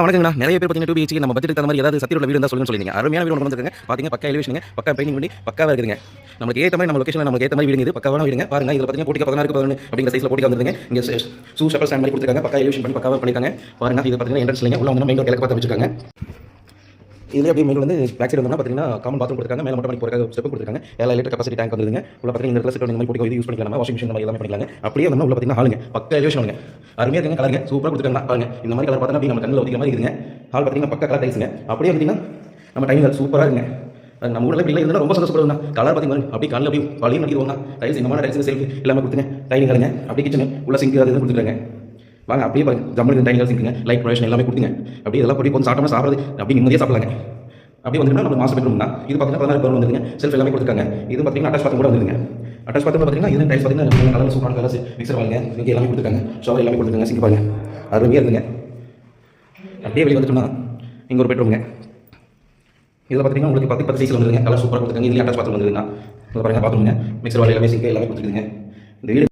வணக்கங்கண்ணா. நிறைய பேர் பார்த்தீங்கன்னா 2 BHK நம்ம பட்ஜெட்டுக்கு தகுந்த மாதிரி ஏதாவது சத்தியோட வீடு இருந்தால் சொல்லுன்னு சொல்லிங்க. அருமையான வீடு ஒன்று வந்துருக்குங்க. பார்த்தீங்க பக்கா எலிவேஷனுங்க, பக்கா பெயிண்டிங் பண்ணி பக்காவாக இருக்குதுங்க. நமக்கு ஏற்ற மாதிரி நம்ம லொகேஷனில் நமக்கு ஏற்ற மாதிரி வீடு இது பக்காவான வீடுங்க. பாருங்க இதில் பார்த்தீங்கன்னா போட்டிக்கு 16 அப்படிங்கிற சைஸில் போட்டிக்கு வந்துருங்க. இங்கே ஷூ ஷப்பர் ஸ்டாண்ட் மாதிரி கொடுத்துருக்காங்க. பக்கா எலிவேஷன் பண்ணி பக்காவாக பண்ணியிருக்காங்க. பாருங்க இது பார்த்தீங்கன்னா என்ட்ரன்ஸ் இல்லைங்க. உள்ள வந்து மெயின் கிழக்கு பார்த்து வச்சிருக்காங்க. இதில் அப்படியே மெயின் வந்து பேக் சைடு வந்து பார்த்தீங்கன்னா காமன் பாத்ரூம் கொடுத்துருக்காங்க. மேலே மட்டும் பண்ணி போகிற ஸ்டெப் கொடுத்துருக்காங்க. 7 லிட்டர் கெப்பாசிட்டி டேங்க் வந்துருங்க. உள்ள பார்த்தீங்கன்னா இந்த இடத்துல இந்த மாதிரி போட்டி யூஸ் பண்ணிக்கலாம். வாஷிங் மிஷின் மாதிரி எல்லாமே பண்ணிக்கலாம். அப்படியே வந்து உள்ள பார்த்தீங்கன்னா ஹாலுங்க பக்கா எலிவேஷன் பண்ணுங்க. அருமையாக இருக்குங்க. கலருங்க சூப்பராக கொடுத்துருக்காங்க. பாருங்க இந்த மாதிரி கலர் பார்த்தா நம்ம கண்ணில் ஒதுக்கிற மாதிரி இருக்குங்க. ஹால் பார்த்தீங்கன்னா பக்கா கலர் டைல்ஸுங்க. அப்படியே பார்த்தீங்கன்னா நம்ம டைனிங் ஹால் சூப்பராக இருக்குங்க. நம்ம ஊரில் இப்படி இருந்தால் ரொம்ப சந்தோஷப்படுவோம். கலர் பார்த்தீங்கன்னா அப்படி கண்ணில் அப்படி வழியும் நடிக்கிறோம். டைல்ஸ் இந்த மாதிரி டைல்ஸ் செல்ஃப் எல்லாமே கொடுத்துங்க. டைனிங் ஹாலுங்க அப்படி கிச்சனு உள்ள சிங்க் அது கொடுத்துருக்காங்க. வாங்க அப்படியே பாருங்க ஜம்மு டைனிங் ஹால் சிங்க்குங்க. லைட் ப்ரொடக்ஷன் எல்லாமே கொடுத்துங்க. அப்படியே இதெல்லாம் போய் கொஞ்சம் சாப்பிட்டோம்னா சாப்பிட்றது அப்படி நிம்மதியாக சாப்பிடலாங்க. அப்படி வந்துட்டு நம்ம மாஸ்டர் பெட்ரூம் தான். இது பார்த்தீங்கன்னா 16 பேர் வந்துருங்க. செல்ஃப் எல்லாமே கொடுத்துருக்காங்க. இது பார்த்தீங்கன்னா அட்டாச் பாத்ரூம் கூட வந்துருங்க. அட்டாச் பாத்ரூம் பார்த்தீங்கன்னா இது டைல்ஸ் பார்த்தீங்கன்னா கலர் சூப்பரான கலர்ஸ் மிக்சர் வாங்க. இங்கே எல்லாமே கொடுத்துருக்காங்க. ஷவர் எல்லாமே கொடுத்துருக்காங்க. சிங்க் பாருங்க அருமையாக இருக்குங்க. அப்படியே வெளியே வந்துட்டோம்னா இங்கே ஒரு பெட்ரூம்ங்க. இதில் பார்த்தீங்கன்னா உங்களுக்கு 10 சைஸில் வந்துருங்க. கலர் சூப்பராக கொடுத்துருக்காங்க. இதுலேயே அட்டாச் பாத்ரூம் வந்துருங்க. இதில் பாருங்க பாத்ரூம்ங்க. மிக்சர் வால் எல்லாமே சிங்க் எல்லாமே கொடுத்துருக்குங்க. இந்த வீடு